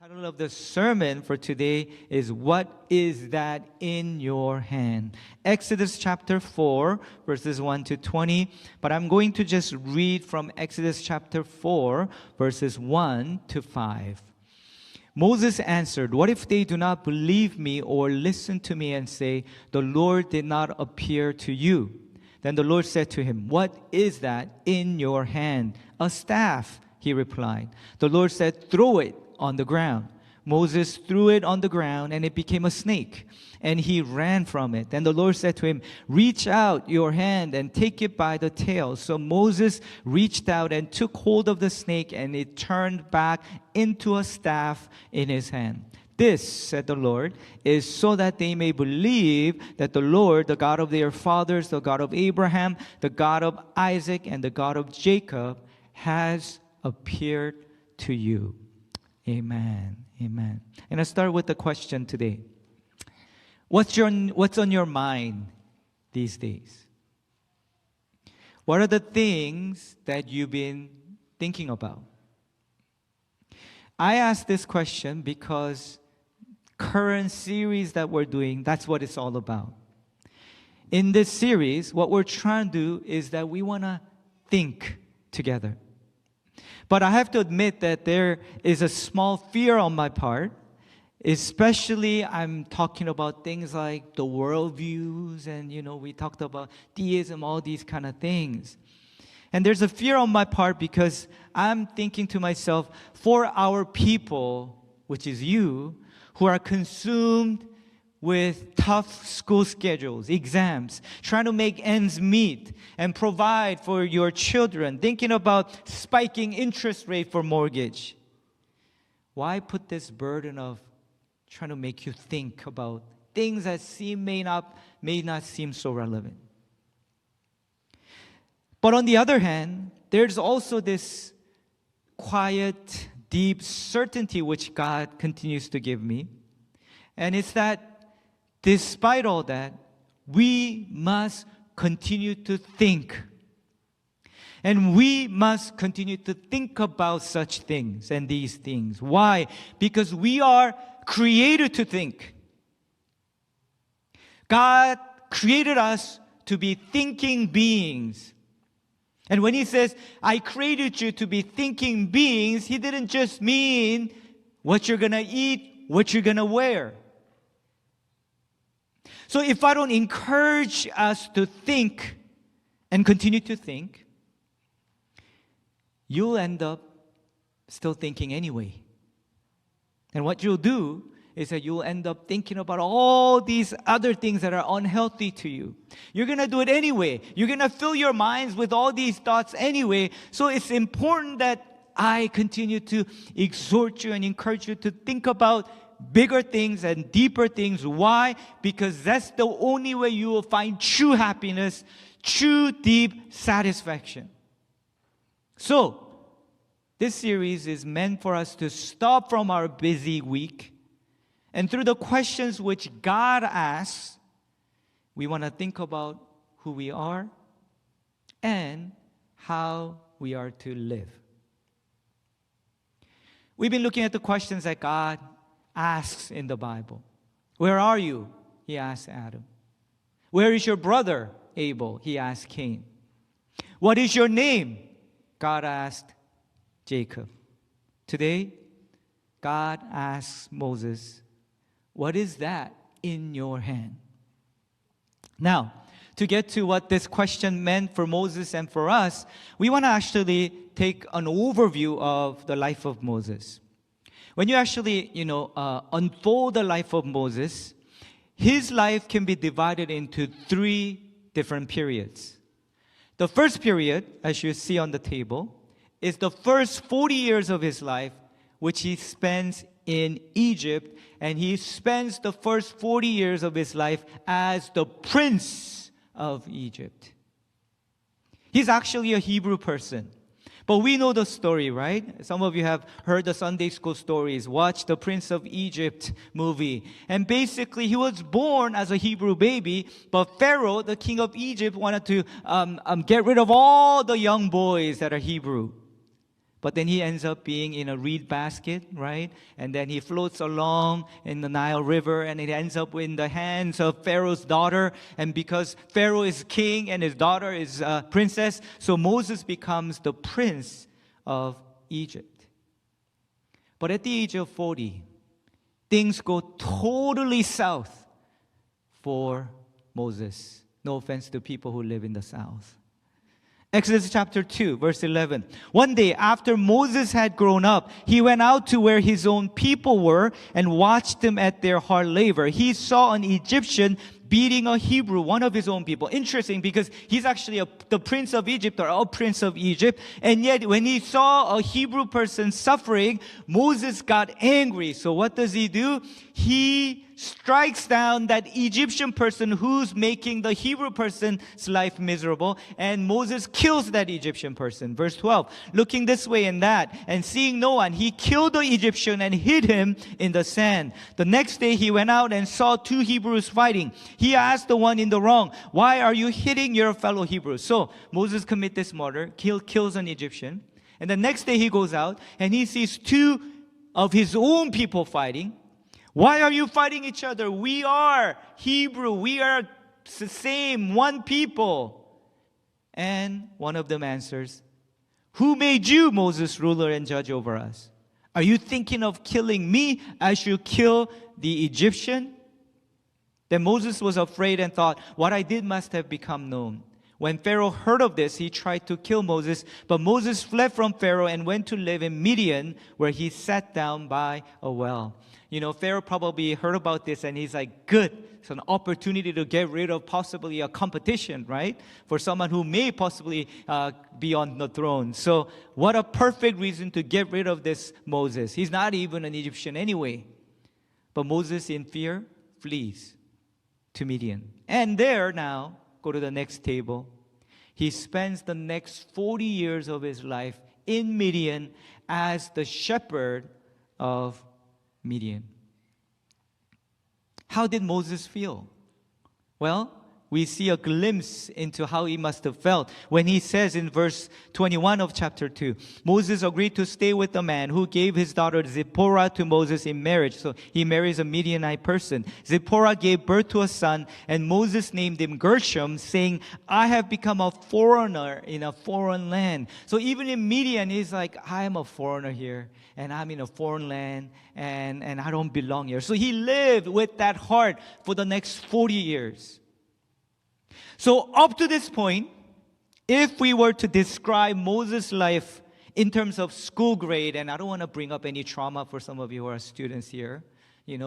Title of the sermon for today is What is that in your hand? Exodus chapter 4 verses 1 to 20. But I'm going to just read from Exodus chapter 4 verses 1 to 5. Moses answered, "What if they do not believe me or listen to me and say, 'The Lord did not appear to you'?" Then the Lord said to him, "What is that in your hand?" "A staff," he replied. The Lord said, "Throw it on the ground." Moses threw it on the ground, and it became a snake, and he ran from it. Then the Lord said to him, "Reach out your hand and take it by the tail." So Moses reached out and took hold of the snake, and it turned back into a staff in his hand. "This," said the Lord, "is so that they may believe that the Lord, the God of their fathers, the God of Abraham, the God of Isaac, and the God of Jacob, has appeared to you." Amen. Amen. And I start with the question today. What's on your mind these days? What are the things that you've been thinking about? I ask this question because current series that we're doing, that's what it's all about. In this series, what we're trying to do is that we want to think together. But I have to admit that there is a small fear on my part, especially I'm talking about things like the worldviews and, we talked about theism, all these kind of things. And there's a fear on my part because I'm thinking to myself, for our people, which is you, who are consumed with tough school schedules, exams, trying to make ends meet and provide for your children, thinking about spiking interest rate for mortgage. Why put this burden of trying to make you think about things that may not seem so relevant? But on the other hand, there's also this quiet, deep certainty which God continues to give me. And it's that despite all that, we must continue to think. And we must continue to think about such things and these things. Why? Because we are created to think. God created us to be thinking beings. And when He says, "I created you to be thinking beings," He didn't just mean what you're going to eat, what you're going to wear. So if I don't encourage us to think and continue to think, you'll end up still thinking anyway. And what you'll do is that you'll end up thinking about all these other things that are unhealthy to you. You're going to do it anyway. You're going to fill your minds with all these thoughts anyway. So it's important that I continue to exhort you and encourage you to think about bigger things and deeper things. Why? Because that's the only way you will find true happiness, true deep satisfaction. So, this series is meant for us to stop from our busy week, and through the questions which God asks, we want to think about who we are and how we are to live. We've been looking at the questions that God asks in the Bible. Where are you? He asked Adam. Where is your brother Abel? He asked Cain. What is your name? God asked Jacob. Today, God asks Moses, "What is that in your hand?" Now, to get to what this question meant for Moses and for us, we want to actually take an overview of the life of Moses. When you actually, unfold the life of Moses, his life can be divided into 3 different periods. The first period, as you see on the table, is the first 40 years of his life, which he spends in Egypt, and he spends the first 40 years of his life as the prince of Egypt. He's actually a Hebrew person. But we know the story, right? Some of you have heard the Sunday school stories, watched the Prince of Egypt movie. And basically, he was born as a Hebrew baby, but Pharaoh, the king of Egypt, wanted to get rid of all the young boys that are Hebrew. But then he ends up being in a reed basket, right? And then he floats along in the Nile River, and it ends up in the hands of Pharaoh's daughter. And because Pharaoh is king and his daughter is princess, so Moses becomes the prince of Egypt. But at the age of 40, things go totally south for Moses. No offense to people who live in the south. Exodus chapter 2, verse 11. One day, after Moses had grown up, he went out to where his own people were and watched them at their hard labor. He saw an Egyptian beating a Hebrew, one of his own people. Interesting, because he's actually the prince of Egypt, or a prince of Egypt. And yet, when he saw a Hebrew person suffering, Moses got angry. So what does he do? He strikes down that Egyptian person who's making the Hebrew person's life miserable, and Moses kills that Egyptian person. Verse 12, looking this way and that, and seeing no one, he killed the Egyptian and hid him in the sand. The next day he went out and saw two Hebrews fighting. He asked the one in the wrong, "Why are you hitting your fellow Hebrews?" So Moses commits this murder, kills an Egyptian, and the next day he goes out and he sees two of his own people fighting. Why are you fighting each other? We are Hebrew. We are the same, one people. And one of them answers, "Who made you, Moses, ruler and judge over us? Are you thinking of killing me as you kill the Egyptian?" Then Moses was afraid and thought, "What I did must have become known." When Pharaoh heard of this, he tried to kill Moses, but Moses fled from Pharaoh and went to live in Midian, where he sat down by a well. You know, Pharaoh probably heard about this and he's like, good, it's an opportunity to get rid of possibly a competition, right? For someone who may possibly be on the throne. So what a perfect reason to get rid of this Moses. He's not even an Egyptian anyway. But Moses, in fear, flees to Midian. And there now, go to the next table. He spends the next 40 years of his life in Midian as the shepherd of Midian. How did Moses feel? Well, we see a glimpse into how he must have felt when he says in verse 21 of chapter 2, Moses agreed to stay with the man who gave his daughter Zipporah to Moses in marriage. So he marries a Midianite person. Zipporah gave birth to a son, and Moses named him Gershom, saying, "I have become a foreigner in a foreign land." So even in Midian, he's like, I am a foreigner here, and I'm in a foreign land, and I don't belong here. So he lived with that heart for the next 40 years. So up to this point, if we were to describe Moses' life in terms of school grade, and I don't want to bring up any trauma for some of you who are students here,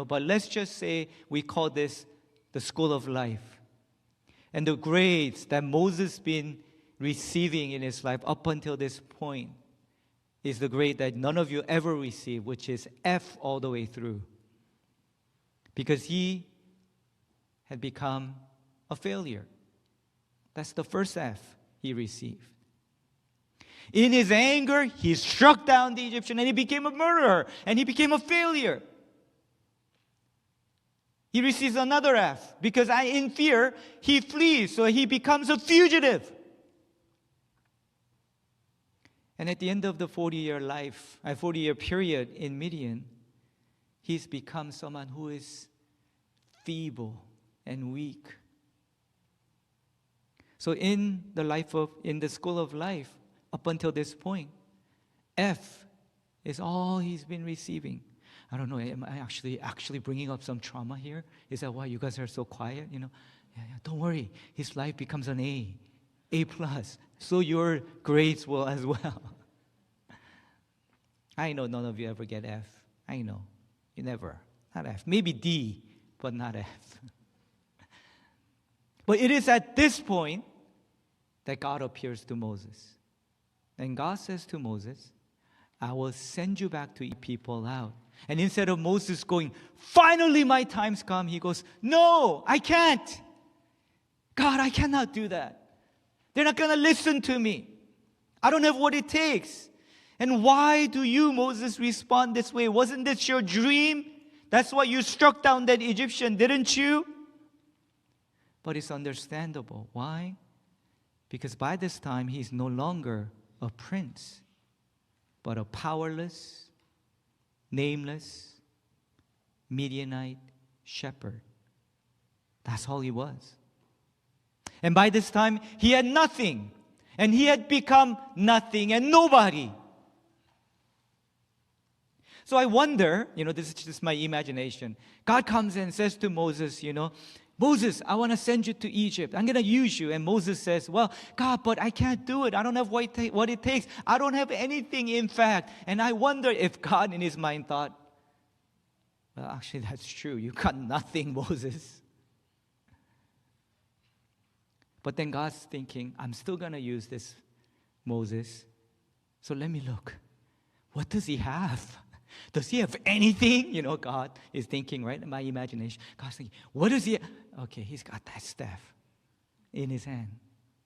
but let's just say we call this the school of life. And the grades that Moses been receiving in his life up until this point is the grade that none of you ever received, which is F all the way through. Because he had become a failure. That's the first F he received. In his anger, he struck down the Egyptian and he became a murderer and he became a failure. He receives another F because in fear, he flees, so he becomes a fugitive. And at the end of the 40-year period in Midian, he's become someone who is feeble and weak. So in the school of life, up until this point, F is all he's been receiving. I don't know, am I actually bringing up some trauma here? Is that why you guys are so quiet? Yeah, don't worry. His life becomes an A plus. So your grades will as well. I know none of you ever get F. I know. You never. Not F. Maybe D, but not F. But it is at this point that God appears to Moses. And God says to Moses, "I will send you back to eat people out." And instead of Moses going, "Finally my time's come," he goes, "No, I can't. God, I cannot do that. They're not going to listen to me. I don't have what it takes." And why do you, Moses, respond this way? Wasn't this your dream? That's why you struck down that Egyptian, didn't you? But it's understandable. Why? Because by this time, he's no longer a prince. but a powerless, nameless, Midianite shepherd. That's all he was. And by this time, he had nothing. And he had become nothing and nobody. So I wonder, this is just my imagination. God comes and says to Moses, Moses, I want to send you to Egypt. I'm going to use you. And Moses says, well, God, but I can't do it. I don't have what it takes. I don't have anything, in fact. And I wonder if God in his mind thought, well, actually, that's true. You got nothing, Moses. But then God's thinking, I'm still going to use this Moses. So let me look. What does he have? Does he have anything? God is thinking, right? In my imagination. God's thinking, what does he have? Okay, he's got that staff in his hand.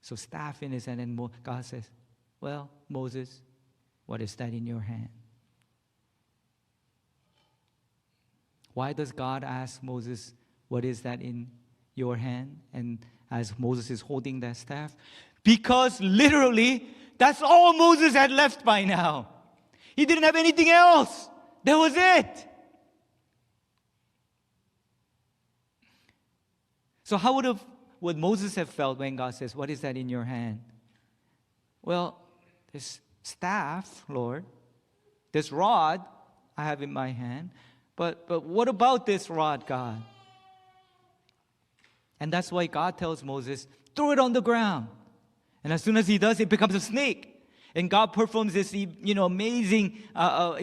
So staff in his hand. And God says, well, Moses, what is that in your hand? Why does God ask Moses, what is that in your hand? And as Moses is holding that staff, because literally, that's all Moses had left by now. He didn't have anything else. That was it. So how would Moses have felt when God says, what is that in your hand? Well, this staff, Lord, this rod I have in my hand, but what about this rod, God? And that's why God tells Moses, throw it on the ground. And as soon as he does, it becomes a snake. And God performs this, amazing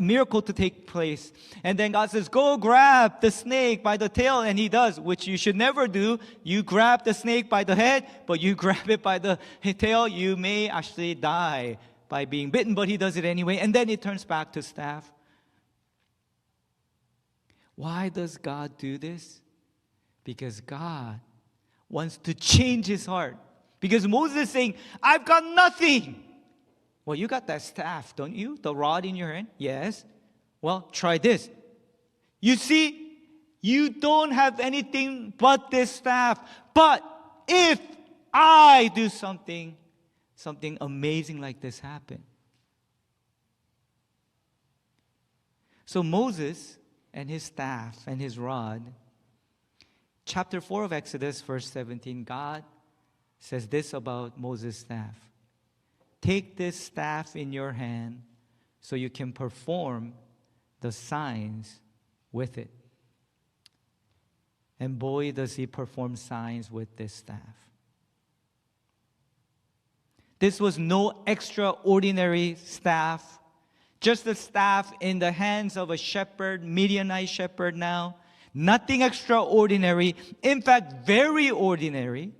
miracle to take place. And then God says, go grab the snake by the tail. And he does, which you should never do. You grab the snake by the head, but you grab it by the tail. You may actually die by being bitten, but he does it anyway. And then it turns back to staff. Why does God do this? Because God wants to change his heart. Because Moses is saying, I've got nothing. Well, you got that staff, don't you? The rod in your hand? Yes. Well, try this. You see, you don't have anything but this staff. But if I do something amazing like this happen. So Moses and his staff and his rod, chapter 4 of Exodus, verse 17, God says this about Moses' staff. Take this staff in your hand so you can perform the signs with it. And boy, does he perform signs with this staff. This was no extraordinary staff, just a staff in the hands of a shepherd, Midianite shepherd now. Nothing extraordinary, in fact, very ordinary.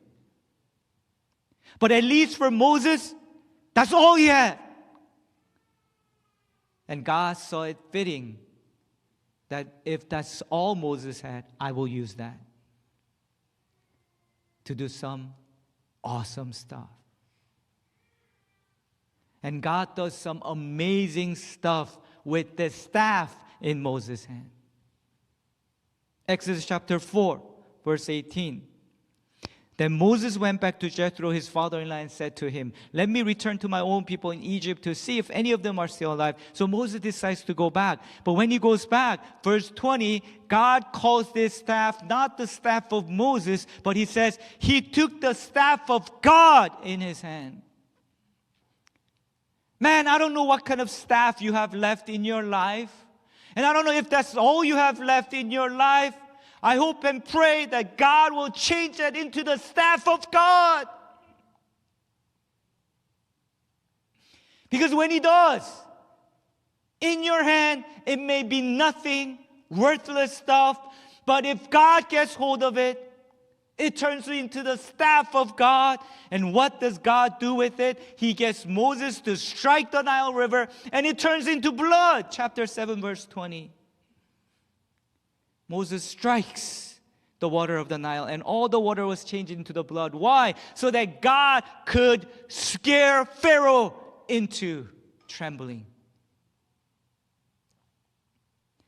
But at least for Moses, that's all he had. And God saw it fitting that if that's all Moses had, I will use that to do some awesome stuff. And God does some amazing stuff with the staff in Moses' hand. Exodus chapter 4, verse 18. Then Moses went back to Jethro, his father-in-law, and said to him, let me return to my own people in Egypt to see if any of them are still alive. So Moses decides to go back. But when he goes back, verse 20, God calls this staff not the staff of Moses, but he says he took the staff of God in his hand. Man, I don't know what kind of staff you have left in your life. And I don't know if that's all you have left in your life. I hope and pray that God will change that into the staff of God. Because when he does, in your hand, it may be nothing, worthless stuff, but if God gets hold of it, it turns into the staff of God. And what does God do with it? He gets Moses to strike the Nile River, and it turns into blood. Chapter 7, verse 20. Moses strikes the water of the Nile, and all the water was changed into the blood. Why? So that God could scare Pharaoh into trembling.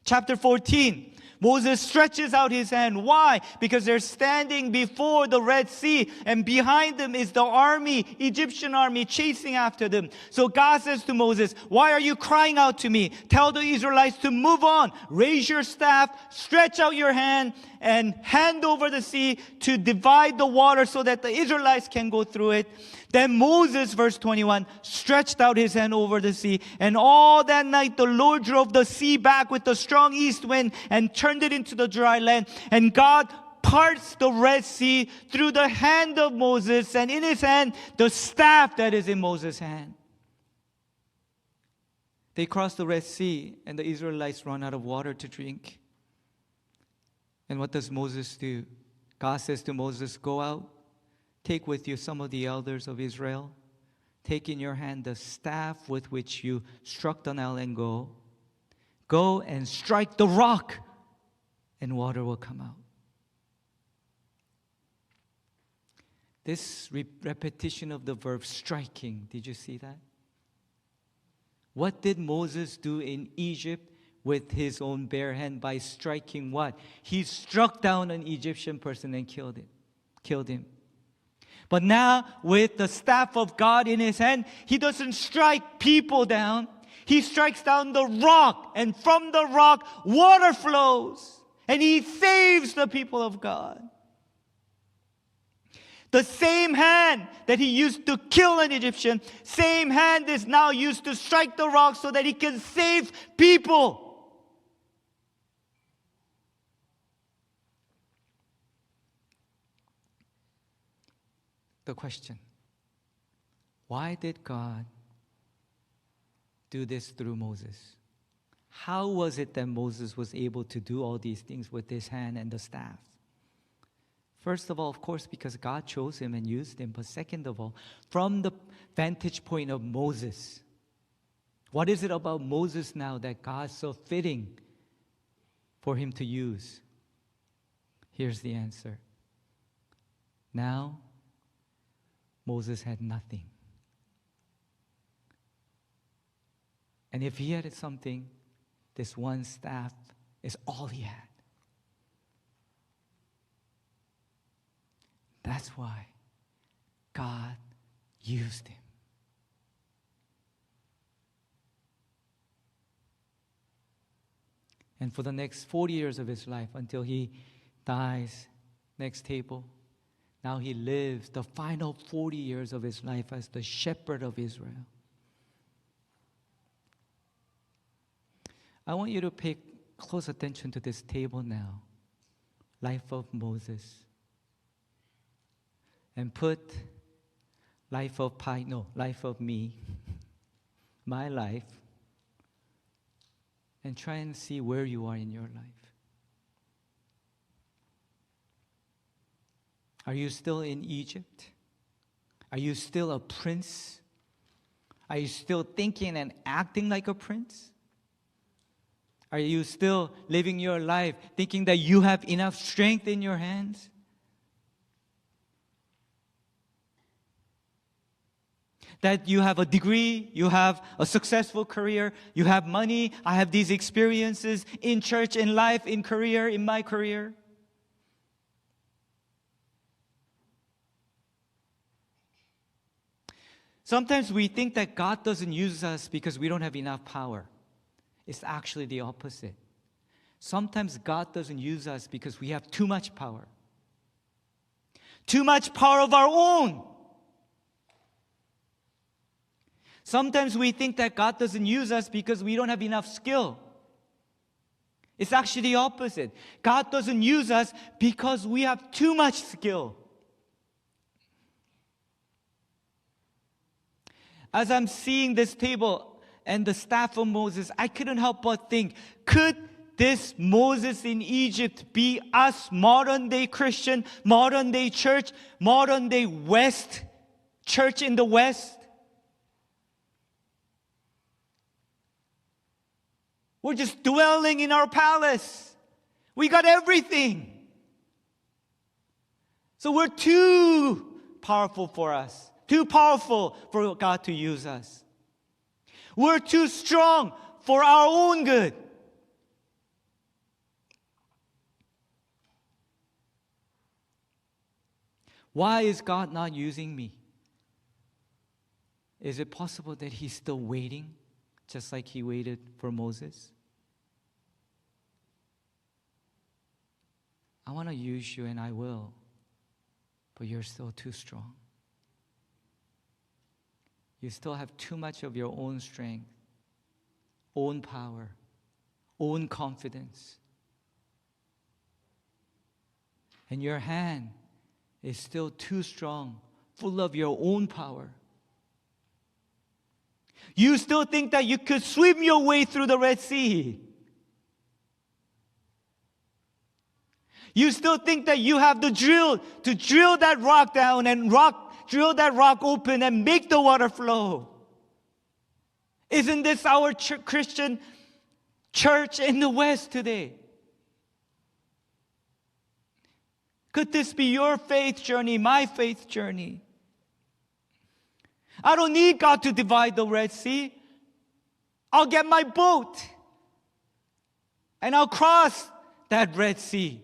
Chapter 14, Moses stretches out his hand. Why? Because they're standing before the Red Sea, and behind them is the army, Egyptian army, chasing after them. So God says to Moses, why are you crying out to me? Tell the Israelites to move on. Raise your staff, stretch out your hand, and hand over the sea to divide the water so that the Israelites can go through it. Then Moses, verse 21, stretched out his hand over the sea, and all that night the Lord drove the sea back with the strong east wind and turned it into the dry land. And God parts the Red Sea through the hand of Moses, and in his hand the staff that is in Moses' hand. They cross the Red Sea, and the Israelites run out of water to drink. And what does Moses do? God says to Moses, go out, take with you some of the elders of Israel. Take in your hand the staff with which you struck the Nile and go. Go and strike the rock, and water will come out. This repetition of the verb striking, did you see that? What did Moses do in Egypt with his own bare hand by striking what? He struck down an Egyptian person and killed him. But now, with the staff of God in his hand, he doesn't strike people down. He strikes down the rock, and from the rock, water flows, and he saves the people of God. The same hand that he used to kill an Egyptian, same hand is now used to strike the rock so that he can save people. The question, why did God do this through Moses? How was it that Moses was able to do all these things with his hand and the staff? First of all, of course, because God chose him and used him. But second of all, from the vantage point of Moses, what is it about Moses now that God's so fitting for him to use? Here's the answer. Now, Moses had nothing. And if he had something, this one staff is all he had. That's why God used him. And for the next 40 years of his life, until he dies, next table, now he lives the final 40 years of his life as the shepherd of Israel. I want you to pay close attention to this table now. Life of Moses. And put life of me, my life, and try and see where you are in your life. Are you still in Egypt? Are you still a prince? Are you still thinking and acting like a prince? Are you still living your life thinking that you have enough strength in your hands? That you have a degree, you have a successful career, you have money, I have these experiences in church, in life, in career, in my career. Sometimes we think that God doesn't use us because we don't have enough power. It's actually the opposite. Sometimes God doesn't use us because we have too much power. Too much power of our own. Sometimes we think that God doesn't use us because we don't have enough skill. It's actually the opposite. God doesn't use us because we have too much skill. As I'm seeing this table and the staff of Moses, I couldn't help but think, could this Moses in Egypt be us modern day Christian, modern day church, modern day West, church in the West? We're just dwelling in our palace. We got everything. So we're too powerful for us. Too powerful for God to use us. We're too strong for our own good. Why is God not using me? Is it possible that He's still waiting, just like He waited for Moses? I want to use you and I will, but you're still too strong. You still have too much of your own strength, own power, own confidence. And your hand is still too strong, full of your own power. You still think that you could swim your way through the Red Sea. You still think that you have the drill to drill that rock down and drill that rock open and make the water flow. Isn't this our Christian church in the West today? Could this be your faith journey, my faith journey? I don't need God to divide the Red Sea. I'll get my boat and I'll cross that Red Sea.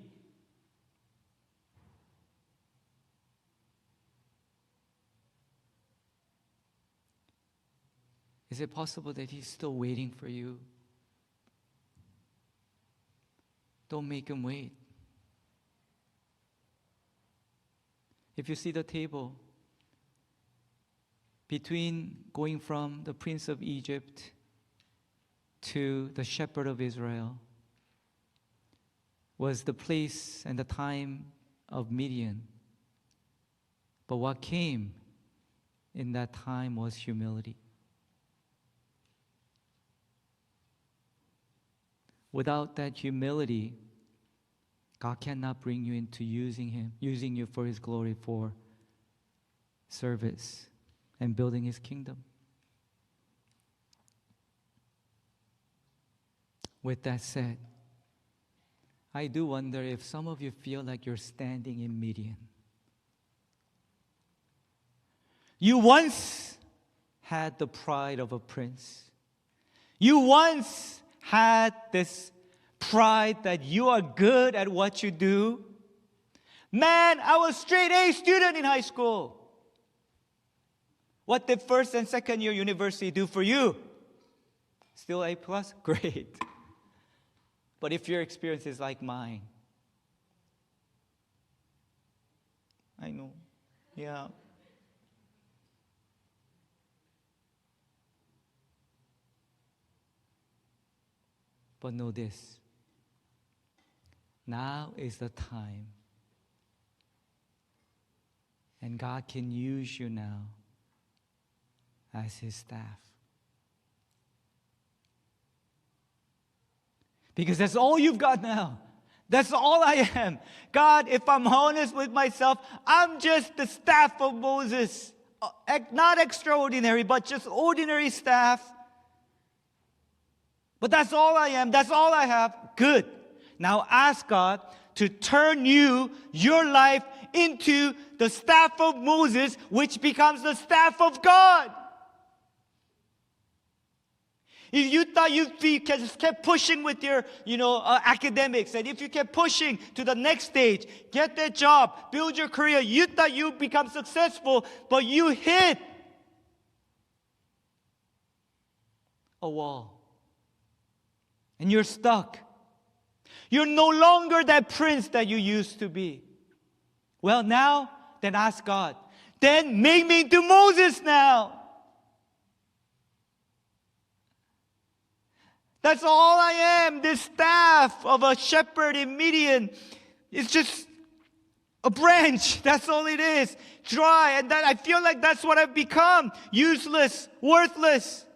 Is it possible that He's still waiting for you? Don't make Him wait. If you see the table, between going from the prince of Egypt to the shepherd of Israel was the place and the time of Midian. But what came in that time was humility. Without that humility, God cannot bring you into using you for His glory, for service and building His kingdom. With that said, I do wonder if some of you feel like you're standing in Midian. You once had the pride of a prince. You once had this pride that you are good at what you do. Man, I was straight A student in high school. What did first and second year university do for you? Still A+? Great. But if your experience is like mine, I know, yeah. But know this, now is the time. And God can use you now as His staff. Because that's all you've got now. That's all I am. God, if I'm honest with myself, I'm just the staff of Moses. Not extraordinary, but just ordinary staff. But that's all I am. That's all I have. Good. Now ask God to turn your life into the staff of Moses, which becomes the staff of God. If you thought you just kept pushing with your, academics, and if you kept pushing to the next stage, get that job, build your career, you thought you'd become successful, but you hit a wall. And you're stuck. You're no longer that prince that you used to be. Well, now, then ask God. Then make me into Moses now. That's all I am. This staff of a shepherd in Midian is just a branch. That's all it is. Dry. And that I feel like that's what I've become. Useless. Worthless.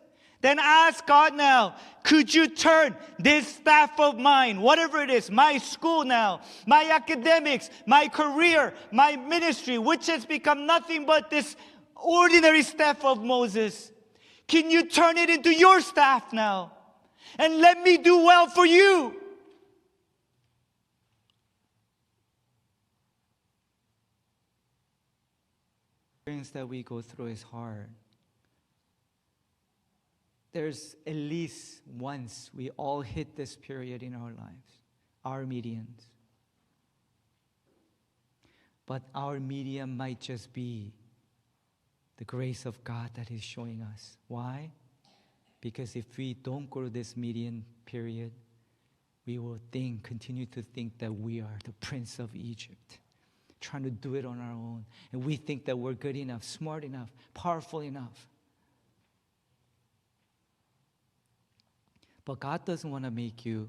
Then ask God now, could you turn this staff of mine, whatever it is, my school now, my academics, my career, my ministry, which has become nothing but this ordinary staff of Moses, can you turn it into your staff now? And let me do well for you. The experience that we go through is hard. There's at least once we all hit this period in our lives, our Midians. But our medium might just be the grace of God that He's showing us. Why? Because if we don't go to this median period, we will continue to think that we are the prince of Egypt, trying to do it on our own. And we think that we're good enough, smart enough, powerful enough. But God doesn't want to make you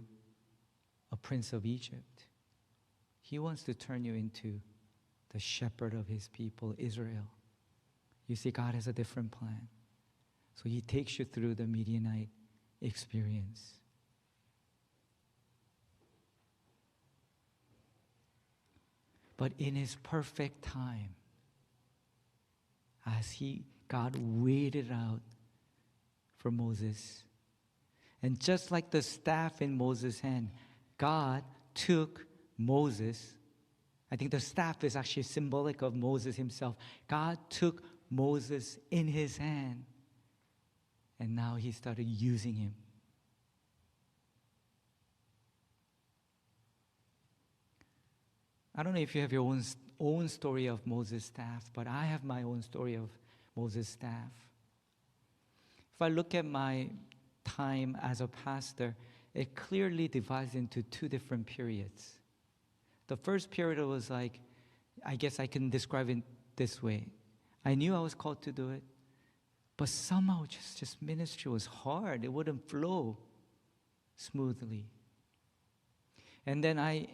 a prince of Egypt. He wants to turn you into the shepherd of His people, Israel. You see, God has a different plan. So He takes you through the Midianite experience. But in His perfect time, as God waited out for Moses, and just like the staff in Moses' hand, God took Moses. I think the staff is actually symbolic of Moses himself. God took Moses in His hand, and now He started using him. I don't know if you have your own story of Moses' staff, but I have my own story of Moses' staff. If I look at my time as a pastor, it clearly divides into two different periods. The first period was like, I guess I can describe it this way. I knew I was called to do it, but somehow just ministry was hard. It wouldn't flow smoothly. And then I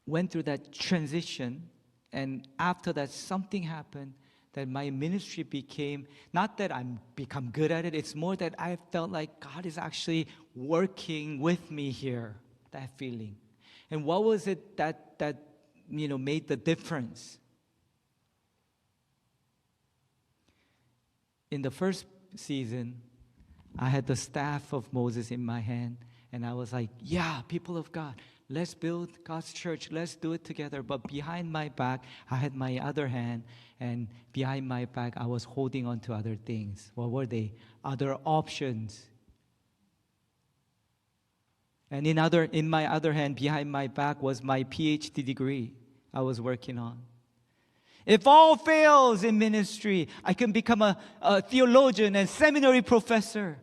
went through that transition, and after that, something happened that my ministry became, not that I'm become good at it, it's more that I felt like God is actually working with me here, that feeling. And what was it that made the difference? In the first season, I had the staff of Moses in my hand, and I was like, yeah, people of God, let's build God's church. Let's do it together. But behind my back, I had my other hand. And behind my back, I was holding on to other things. What were they? Other options. And in my other hand, behind my back, was my PhD degree I was working on. If all fails in ministry, I can become a theologian and seminary professor.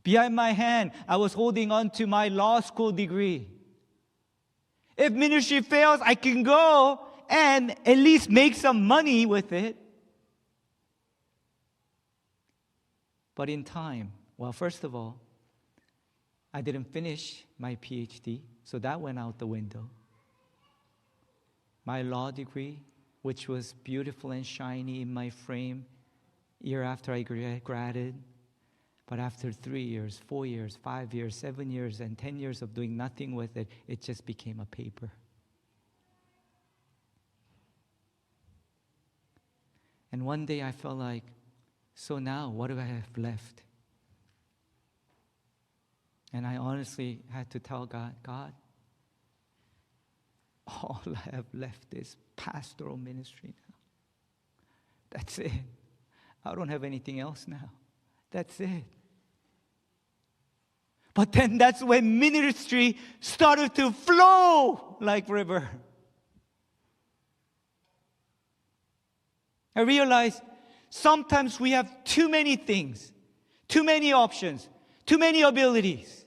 Behind my hand, I was holding on to my law school degree. If ministry fails, I can go and at least make some money with it. But in time, well, first of all, I didn't finish my PhD, so that went out the window. My law degree, which was beautiful and shiny in my frame, year after I graduated, but after 3 years, 4 years, 5 years, 7 years, and 10 years of doing nothing with it, it just became a paper. And one day I felt like, so now what do I have left? And I honestly had to tell God, all I have left is pastoral ministry now. That's it. I don't have anything else now. That's it. But then that's when ministry started to flow like river. I realized sometimes we have too many things, too many options, too many abilities.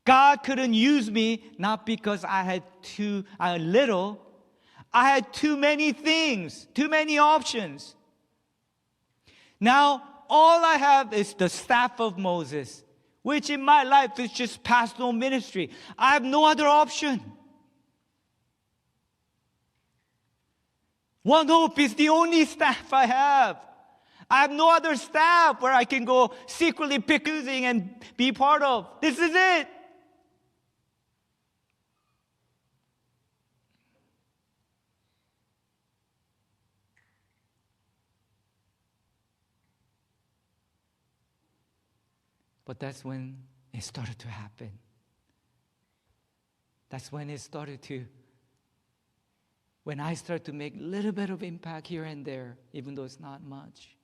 God couldn't use me not because I had little. I had too many things, too many options. Now, all I have is the staff of Moses, which in my life is just pastoral ministry. I have no other option. One Hope is the only staff I have. I have no other staff where I can go secretly pick using and be part of. This is it. But that's when it started to happen. That's when it started to, when I started to make a little bit of impact here and there, even though it's not much.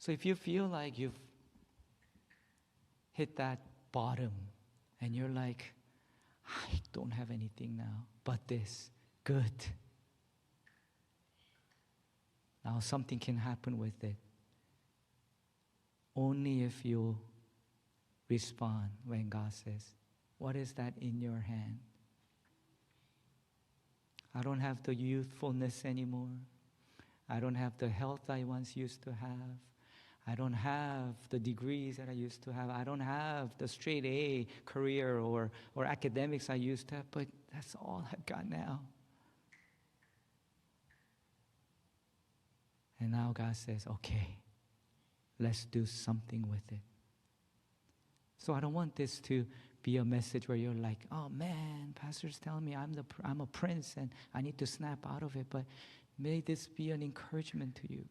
So if you feel like you've hit that bottom and you're like, I don't have anything now but this, good. Now something can happen with it. Only if you respond when God says, what is that in your hand? I don't have the youthfulness anymore. I don't have the health I once used to have. I don't have the degrees that I used to have. I don't have the straight A career or academics I used to have, but that's all I've got now. And now God says, okay, let's do something with it. So I don't want this to be a message where you're like, oh man, pastor's telling me I'm a prince and I need to snap out of it. But may this be an encouragement to you.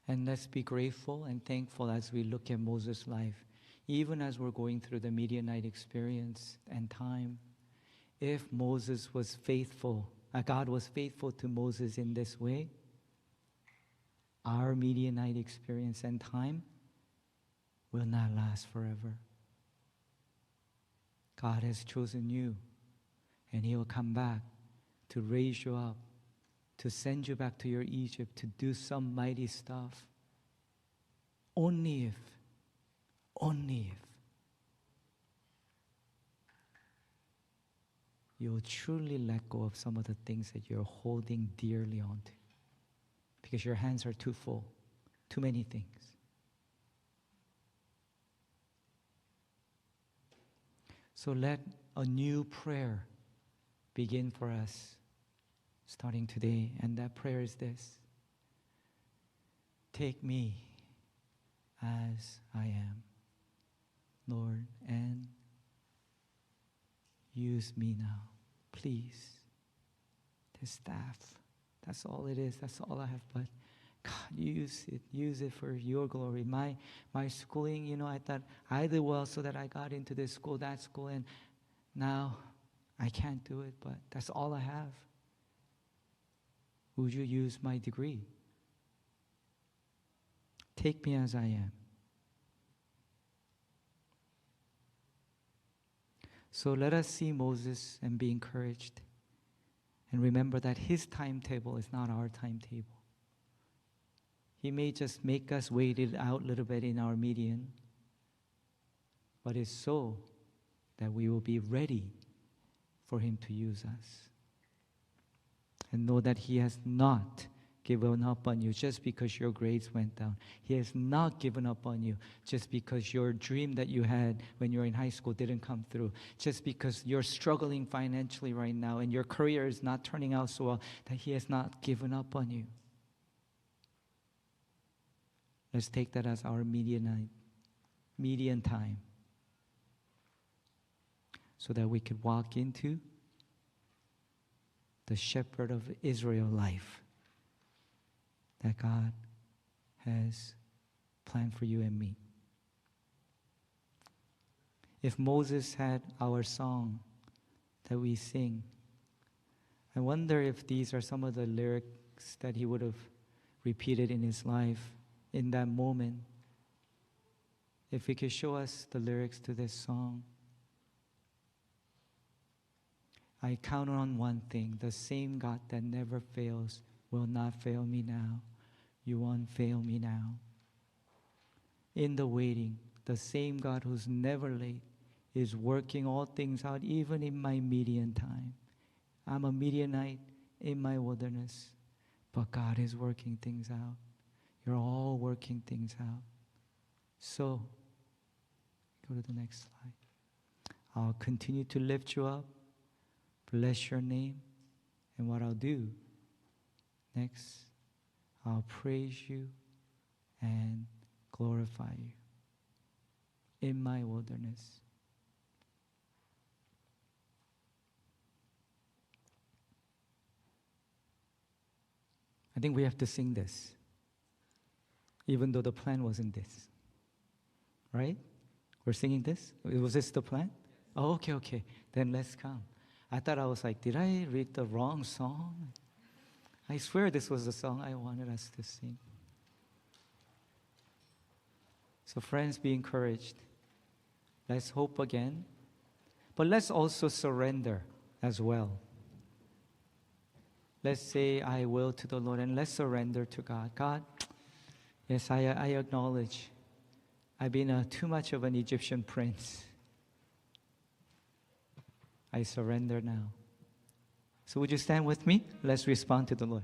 And let's be grateful and thankful as we look at Moses' life. Even as we're going through the Midianite experience and time, if Moses was faithful, God was faithful to Moses in this way, our Midianite experience and time will not last forever. God has chosen you, and He will come back to raise you up, to send you back to your Egypt, to do some mighty stuff. Only if you'll truly let go of some of the things that you're holding dearly onto. Because your hands are too full, too many things. So let a new prayer begin for us starting today. And that prayer is this: take me as I am, Lord, and use me now, please. The staff, that's all it is, that's all I have, but God, use it for your glory. My schooling, I thought I did well so that I got into this school, that school, and now I can't do it, but that's all I have. Would you use my degree? Take me as I am. So let us see Moses and be encouraged. And remember that his timetable is not our timetable. He may just make us wait it out a little bit in our median, but it's so that we will be ready for Him to use us. And know that He has not given up on you just because your grades went down. He has not given up on you just because your dream that you had when you were in high school didn't come through. Just because you're struggling financially right now and your career is not turning out so well, that He has not given up on you. Let's take that as our median time, so that we could walk into the shepherd of Israel life that God has planned for you and me. If Moses had our song that we sing, I wonder if these are some of the lyrics that he would have repeated in his life in that moment. If he could show us the lyrics to this song. I count on one thing: the same God that never fails will not fail me now. You won't fail me now. In the waiting, the same God who's never late is working all things out, even in my Midian time. I'm a Midianite in my wilderness, but God is working things out. You're all working things out. So, go to the next slide. I'll continue to lift you up, bless your name, and what I'll do next, I'll praise you and glorify you in my wilderness. I think we have to sing this, even though the plan wasn't this. Right? We're singing this? Was this the plan? Oh, okay. Then let's come. I thought I was like, did I read the wrong song? I swear this was the song I wanted us to sing. So friends, be encouraged. Let's hope again. But let's also surrender as well. Let's say, I will to the Lord, and let's surrender to God. God, yes, I acknowledge I've been too much of an Egyptian prince. I surrender now. So would you stand with me? Let's respond to the Lord.